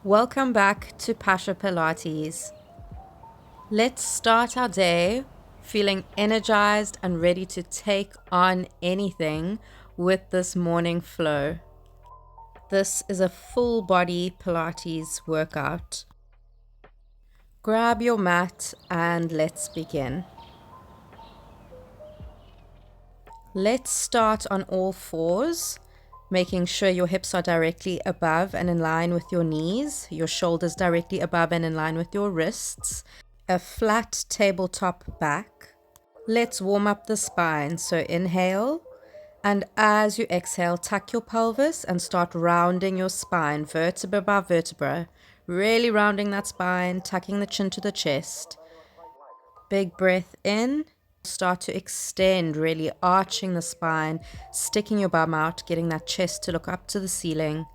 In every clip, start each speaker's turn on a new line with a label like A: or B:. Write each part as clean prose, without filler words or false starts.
A: Welcome back to Pasha Pilates. Let's start our day feeling energized and ready to take on anything with this morning flow. This is a full body Pilates workout. Grab your mat and let's begin. Let's start on all fours, making sure your hips are directly above and in line with your knees, your shoulders directly above and in line with your wrists, a flat tabletop back. Let's warm up the spine. So inhale, and as you exhale, tuck your pelvis and start rounding your spine, vertebra by vertebra, really rounding that spine, tucking the chin to the chest. Big breath in. Start to extend, really arching the spine, sticking your bum out, getting that chest to look up to the ceiling.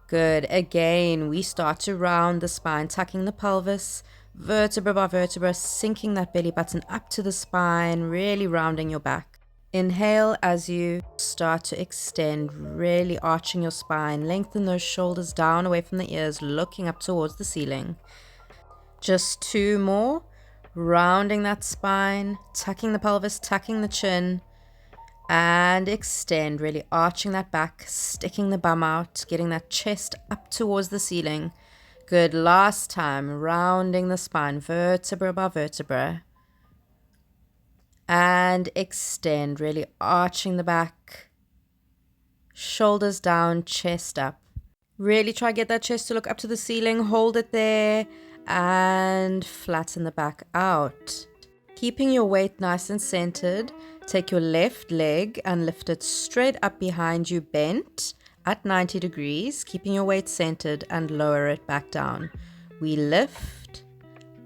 A: Good. Again, we start to round the spine, tucking the pelvis, vertebra by vertebra, sinking that belly button up to the spine, really rounding your back. Inhale as you start to extend, really arching your spine. Lengthen those shoulders down away from the ears, looking up towards the ceiling. Just two more. Rounding that spine, tucking the pelvis, tucking the chin, and extend, really arching that back, sticking the bum out, getting that chest up towards the ceiling. Good. Last time, rounding the spine, vertebra by vertebra, and extend, really arching the back, shoulders down, chest up. Really try to get that chest to look up to the ceiling, hold it there, and flatten the back out. Keeping your weight nice and centered, take your left leg and lift it straight up behind you, bent at 90 degrees, keeping your weight centered, and lower it back down. We lift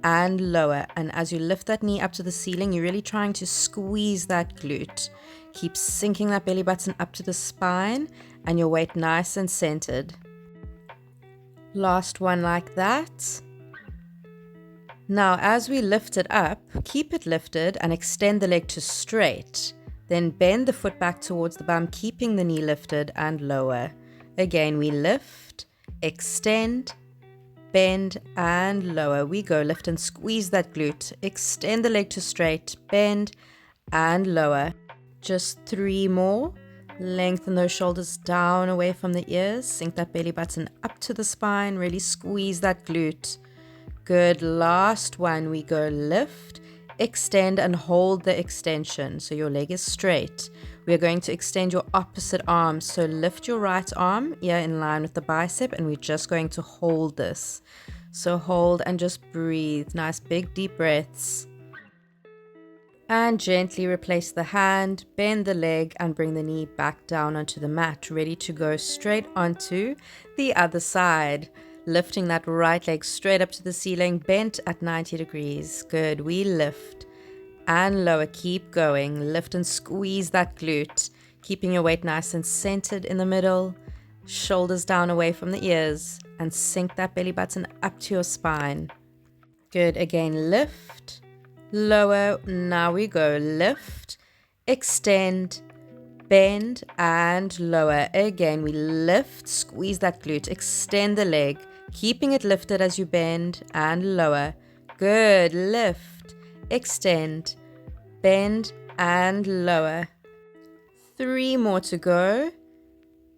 A: and lower, and as you lift that knee up to the ceiling, you're really trying to squeeze that glute. Keep sinking that belly button up to the spine and your weight nice and centered. Last one like that. Now, as we lift it up, keep it lifted and extend the leg to straight. Then bend the foot back towards the bum, keeping the knee lifted, and lower. Again, we lift, extend, bend, and lower. We go. Lift and squeeze that glute. Extend the leg to straight, bend, and lower. Just three more. Lengthen those shoulders down away from the ears. Sink that belly button up to the spine. Really squeeze that glute. Good. Last one. We go lift, extend, and hold the extension. So your leg is straight. We are going to extend your opposite arm. So lift your right arm, ear in line with the bicep, and we're just going to hold this. So hold and just breathe. Nice big deep breaths. And gently replace the hand, bend the leg, and bring the knee back down onto the mat, ready to go straight onto the other side. Lifting that right leg straight up to the ceiling, bent at 90 degrees. Good. We lift and lower. Keep going. Lift and squeeze that glute, keeping your weight nice and centered in the middle. Shoulders down away from the ears, and sink that belly button up to your spine. Good. Again, lift, lower. Now we go lift, extend, bend, and lower. Again, we lift, squeeze that glute, extend the leg, keeping it lifted as you bend, and lower. Good. Lift, extend, bend, and lower. Three more to go.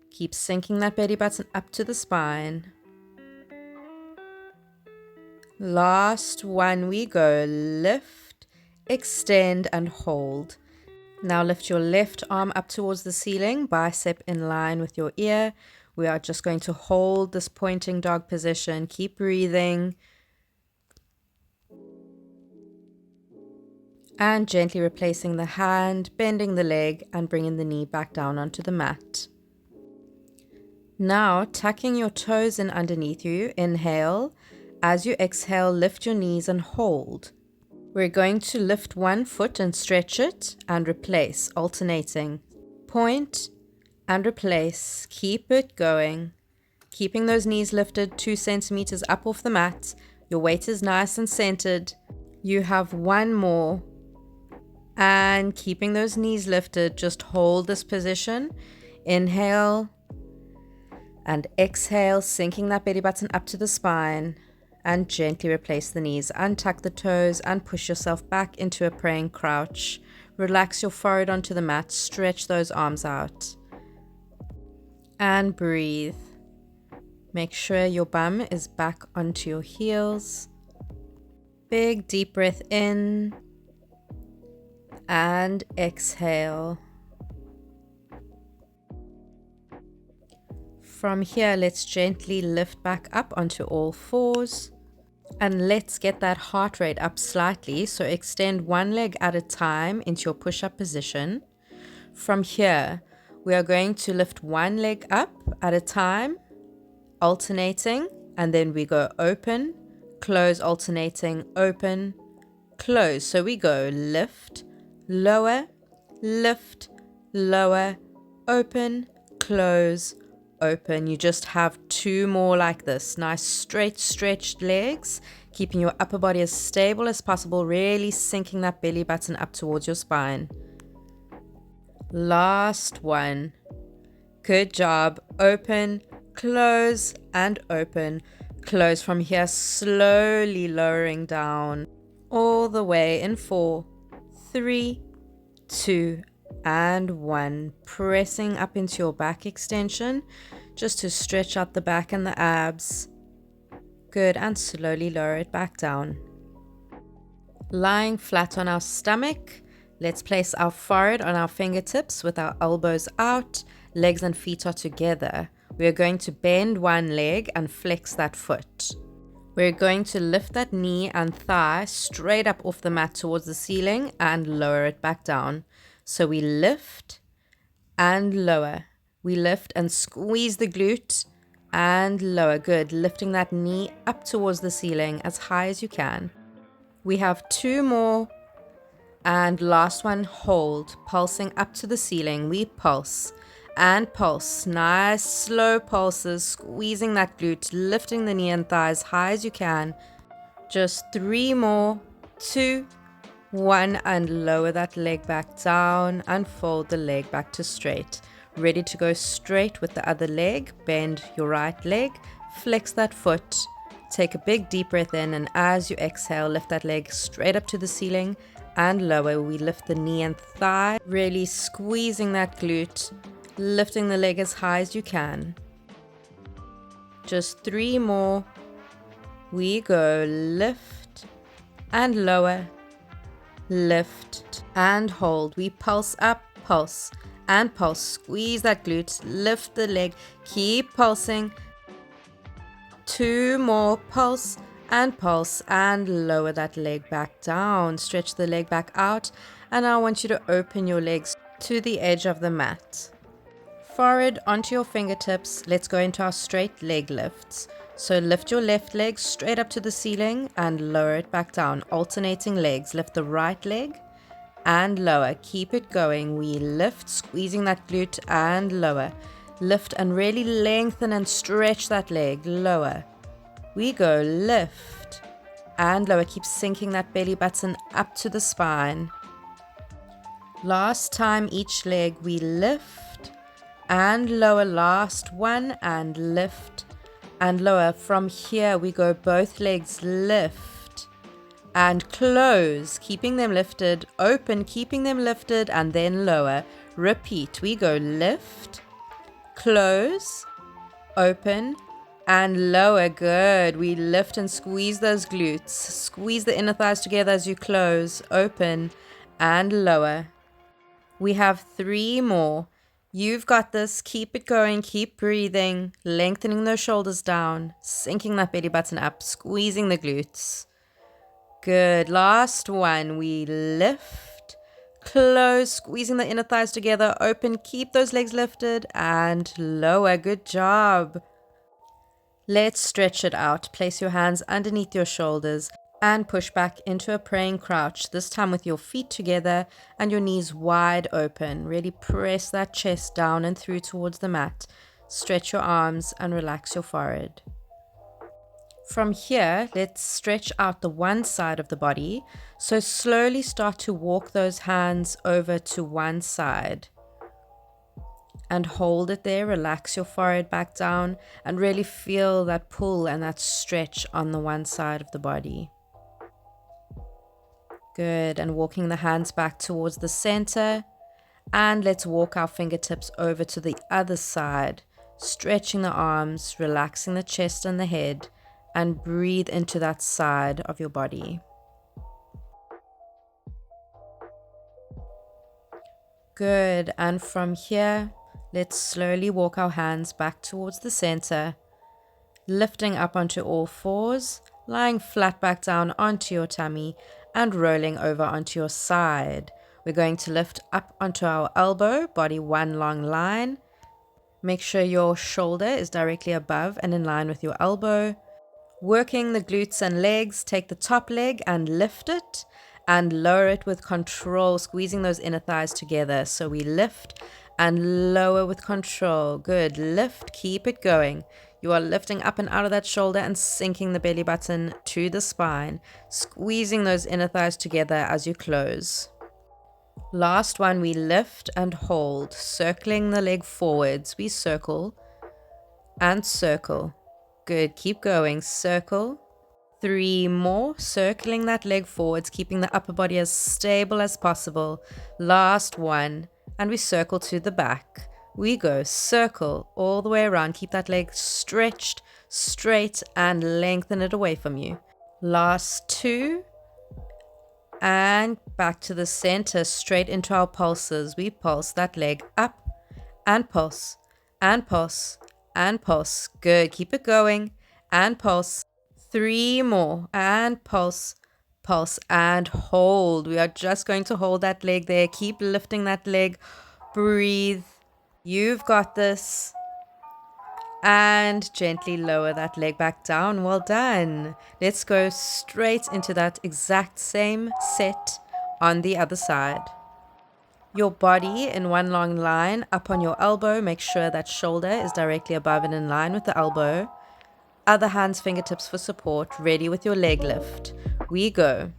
A: Keep sinking that belly button up to the spine. Last one we go. Lift, extend, and hold. Now lift your left arm up towards the ceiling, bicep in line with your ear. We are just going to hold this pointing dog position. Keep breathing. And gently replacing the hand, bending the leg, and bringing the knee back down onto the mat. Now, tucking your toes in underneath you, inhale. As you exhale, lift your knees and hold. We're going to lift one foot and stretch it and replace, alternating. Point and replace. Keep it going. Keeping those knees lifted 2 centimeters up off the mat. Your weight is nice and centered. You have one more. And keeping those knees lifted, just hold this position. Inhale. And exhale, sinking that belly button up to the spine. And gently replace the knees. Untuck the toes and push yourself back into a praying crouch. Relax your forehead onto the mat. Stretch those arms out. And breathe. Make sure your bum is back onto your heels. Big deep breath in. And exhale. From here, let's gently lift back up onto all fours. And let's get that heart rate up slightly. So extend one leg at a time into your push-up position. From here, we are going to lift one leg up at a time, alternating. And then we go open, close, alternating, open, close. So we go lift, lower, open, close, open. You just have two more like this. Nice straight stretched legs, keeping your upper body as stable as possible, really sinking that belly button up towards your spine. Last one. Good job. Open, close, and open, close. From here, slowly lowering down all the way in 4, 3, 2, and 1. Pressing up into your back extension just to stretch out the back and the abs. Good, and slowly lower it back down. Lying flat on our stomach, let's place our forehead on our fingertips with our elbows out. Legs and feet are together. We are going to bend one leg and flex that foot. We're going to lift that knee and thigh straight up off the mat towards the ceiling and lower it back down. So we lift and lower. We lift and squeeze the glute and lower. Good. Lifting that knee up towards the ceiling as high as you can. We have two more. And last one, hold. Pulsing up to the ceiling. We pulse and pulse. Nice slow pulses. Squeezing that glute. Lifting the knee and thigh as high as you can. Just 3 more. 2, 1, and lower that leg back down and fold the leg back to straight. Ready to go straight with the other leg. Bend your right leg, flex that foot, take a big deep breath in, and as you exhale, lift that leg straight up to the ceiling and lower. We lift the knee and thigh, really squeezing that glute, lifting the leg as high as you can. Just 3 more. We go lift and lower. Lift and hold. We pulse up, pulse and pulse. Squeeze that glute, lift the leg, keep pulsing. 2 more. Pulse and lower that leg back down. Stretch the leg back out, and I want you to open your legs to the edge of the mat. Forehead onto your fingertips. Let's go into our straight leg lifts. So lift your left leg straight up to the ceiling and lower it back down. Alternating legs. Lift the right leg and lower. Keep it going. We lift, squeezing that glute and lower. Lift and really lengthen and stretch that leg. Lower. We go lift and lower. Keep sinking that belly button up to the spine. Last time each leg. We lift and lower. Last one, and lift and lower. From here we go both legs lift and close, keeping them lifted, open, keeping them lifted, and then lower. Repeat. We go lift, close, open, and lower. Good. We lift and squeeze those glutes. Squeeze the inner thighs together as you close, open, and lower. We have 3 more. You've got this. Keep it going. Keep breathing. Lengthening those shoulders down. Sinking that belly button up. Squeezing the glutes. Good. Last one. We lift. Close. Squeezing the inner thighs together. Open. Keep those legs lifted. And lower. Good job. Let's stretch it out. Place your hands underneath your shoulders and push back into a praying crouch, this time with your feet together and your knees wide open. Really press that chest down and through towards the mat. Stretch your arms and relax your forehead. From here, let's stretch out the one side of the body. So slowly start to walk those hands over to one side. and hold it there. Relax your forehead back down and really feel that pull and that stretch on the one side of the body. Good. And walking the hands back towards the center. And let's walk our fingertips over to the other side, stretching the arms, relaxing the chest and the head, and breathe into that side of your body. Good. And from here, let's slowly walk our hands back towards the center, lifting up onto all fours, lying flat back down onto your tummy, and rolling over onto your side. We're going to lift up onto our elbow, body one long line. Make sure your shoulder is directly above and in line with your elbow. Working the glutes and legs, take the top leg and lift it and lower it with control, squeezing those inner thighs together. So we lift and lower with control. Good. Lift, keep it going. You are lifting up and out of that shoulder and sinking the belly button to the spine, squeezing those inner thighs together as you close. Last one, we lift and hold, circling the leg forwards. We circle and circle. Good, keep going. Circle. 3 more, circling that leg forwards, keeping the upper body as stable as possible. Last one, and we circle to the back. We go circle all the way around. Keep that leg stretched, straight, and lengthen it away from you. Last 2. And back to the center, straight into our pulses. We pulse that leg up and pulse and pulse and pulse. Good. Keep it going and pulse. 3 more and pulse, pulse and hold. We are just going to hold that leg there. Keep lifting that leg. Breathe. You've got this. And gently lower that leg back down. Well done. Let's go straight into that exact same set on the other side. Your body in one long line up on your elbow. Make sure that shoulder is directly above and in line with the elbow. Other hands, fingertips for support. Ready with your leg lift. We go.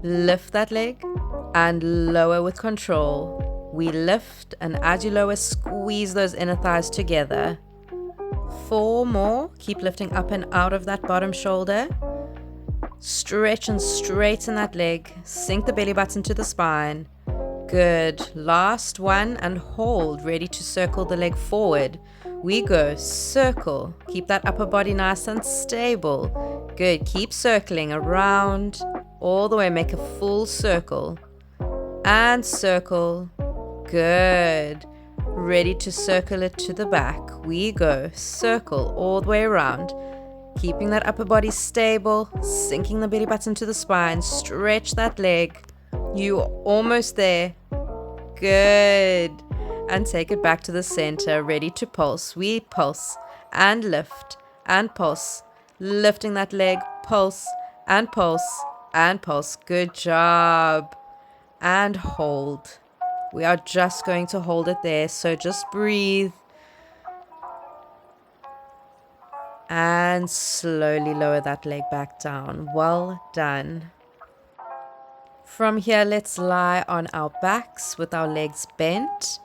A: Lift that leg and lower with control. We lift, and as you lower, squeeze those inner thighs together. 4 more. Keep lifting up and out of that bottom shoulder. Stretch and straighten that leg. Sink the belly button to the spine. Good. Last one and hold. Ready to circle the leg forward. We go circle. Keep that upper body nice and stable. Good. Keep circling around all the way. Make a full circle. And circle. Good. Ready to circle it to the back. We go circle all the way around. Keeping that upper body stable. Sinking the belly button to the spine. Stretch that leg. You're almost there. Good. And take it back to the center. Ready to pulse. We pulse and lift and pulse. Lifting that leg. Pulse and pulse and pulse. Good job. And hold. We are just going to hold it there. So just breathe. And slowly lower that leg back down. Well done. From here, let's lie on our backs with our legs bent.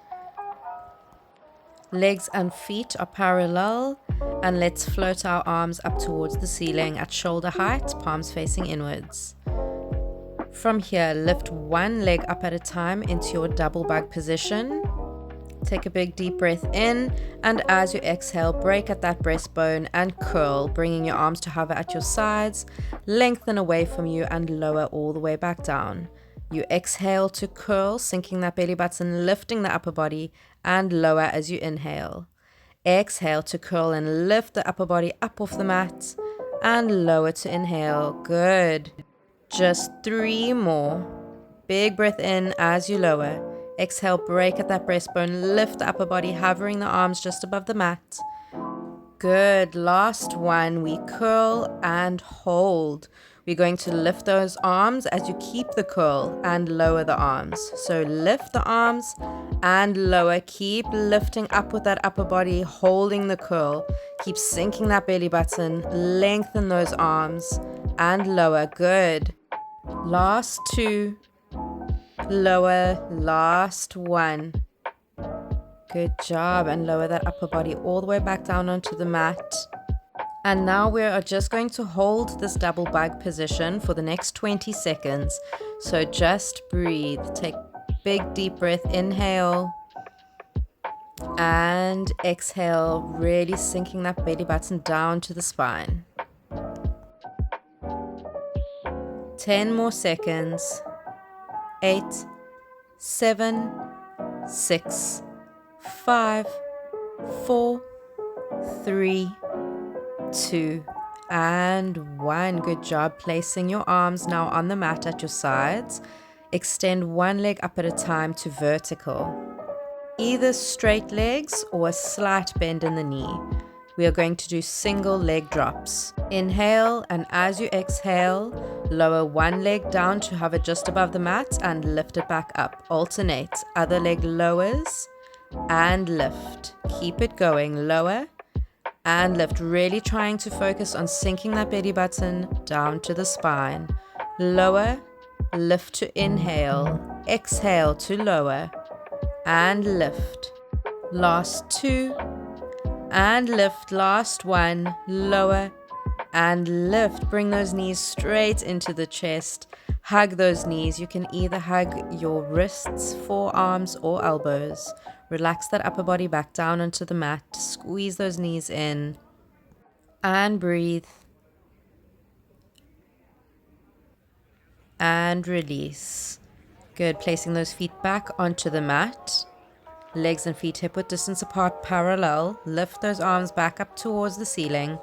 A: Legs and feet are parallel. And let's float our arms up towards the ceiling at shoulder height, palms facing inwards. From here, lift one leg up at a time into your double bug position. Take a big deep breath in, and as you exhale, break at that breastbone and curl, bringing your arms to hover at your sides, lengthen away from you and lower all the way back down. You exhale to curl, sinking that belly button, lifting the upper body, and lower as you inhale. Exhale to curl and lift the upper body up off the mat, and lower to inhale. Good. Just 3 more. Big breath in as you lower. Exhale, break at that breastbone, lift the upper body, hovering the arms just above the mat. Good. Last one. We curl and hold. We're going to lift those arms as you keep the curl and lower the arms. So lift the arms and lower. Keep lifting up with that upper body, holding the curl. Keep sinking that belly button. Lengthen those arms and lower. Good. Last 2. Lower. Last 1. Good job. And lower that upper body all the way back down onto the mat. And now we are just going to hold this double bug position for the next 20 seconds. So just breathe. Take big deep breath. Inhale. And exhale, really sinking that belly button down to the spine. 10 more seconds. 8, 7, 6, 5, 4, 3, 2, and 1. Good job placing your arms now on the mat at your sides. Extend one leg up at a time to vertical. Either straight legs or a slight bend in the knee. We are going to do single leg drops. Inhale, and as you exhale, lower one leg down to hover just above the mat and lift it back up. Alternate. Other leg lowers and lift. Keep it going. Lower and lift. Really trying to focus on sinking that belly button down to the spine. Lower, lift to inhale. Exhale to lower. And lift. Last 2 and lift. Last 1. Lower and lift. Bring those knees straight into the chest. Hug those knees. You can either hug your wrists, forearms, or elbows. Relax that upper body back down onto the mat. Squeeze those knees in and breathe. And release. Good. Placing those feet back onto the mat. Legs and feet hip width distance apart, parallel. Lift those arms back up towards the ceiling.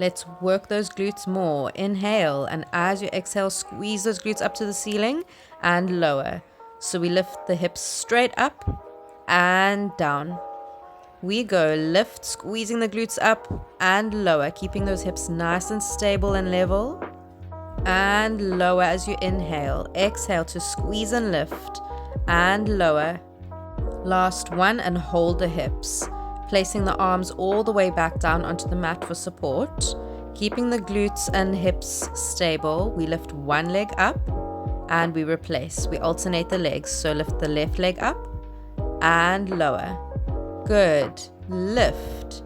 A: Let's work those glutes more. Inhale, and as you exhale, squeeze those glutes up to the ceiling and lower. So we lift the hips straight up and down. We go lift, squeezing the glutes up and lower, keeping those hips nice and stable and level. And lower as you inhale. Exhale to squeeze and lift and lower. Last 1, and hold the hips. Placing the arms all the way back down onto the mat for support. Keeping the glutes and hips stable. We lift one leg up and we replace. We alternate the legs. So lift the left leg up and lower. Good. Lift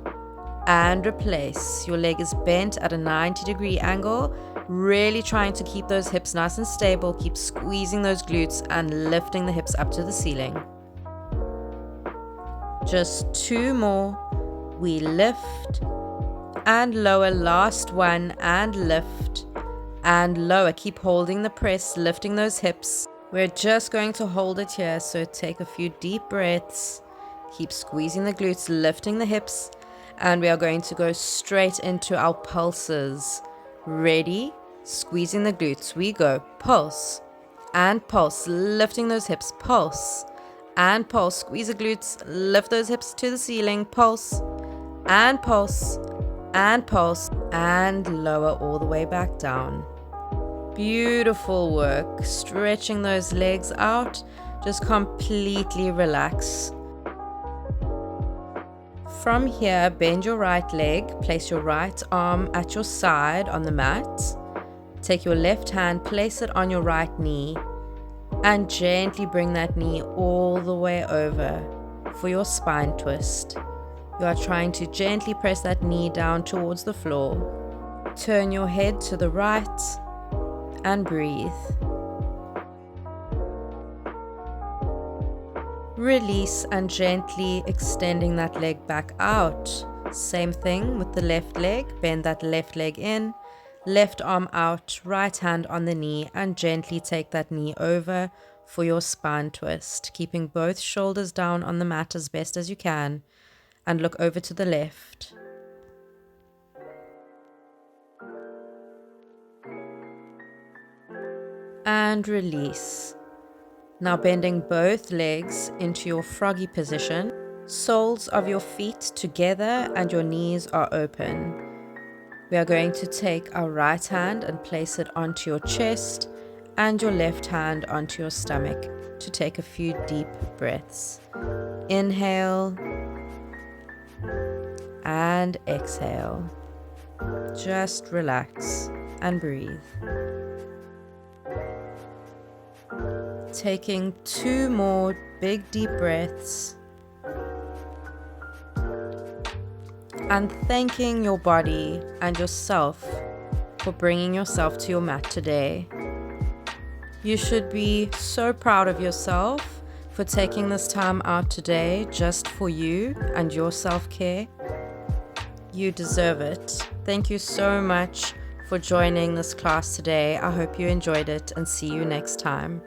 A: and replace. Your leg is bent at a 90-degree angle. Really trying to keep those hips nice and stable. Keep squeezing those glutes and lifting the hips up to the ceiling. Just 2 more. We lift and lower. Last 1 and lift and lower. Keep holding the press, lifting those hips. We're just going to hold it here, so take a few deep breaths. Keep squeezing the glutes, lifting the hips, and we are going to go straight into our pulses. Ready? Squeezing the glutes. We go pulse and pulse, lifting those hips. Pulse and pulse. Squeeze the glutes, lift those hips to the ceiling. Pulse and pulse and pulse and lower all the way back down. Beautiful work. Stretching those legs out. Just completely relax. From here, bend your right leg, place your right arm at your side on the mat. Take your left hand, place it on your right knee, and gently bring that knee all the way over for your spine twist. You are trying to gently press that knee down towards the floor. Turn your head to the right and breathe. Release and gently extending that leg back out. Same thing with the left leg. Bend that left leg in, left arm out, right hand on the knee, and gently take that knee over for your spine twist, keeping both shoulders down on the mat as best as you can, and look over to the left. And release. Now bending both legs into your froggy position, soles of your feet together and your knees are open. We are going to take our right hand and place it onto your chest and your left hand onto your stomach to take a few deep breaths. Inhale and exhale. Just relax and breathe. Taking 2 more big deep breaths. and thanking your body and yourself for bringing yourself to your mat today. You should be so proud of yourself for taking this time out today just for you and your self-care. You deserve it. Thank you so much for joining this class today. I hope you enjoyed it and see you next time.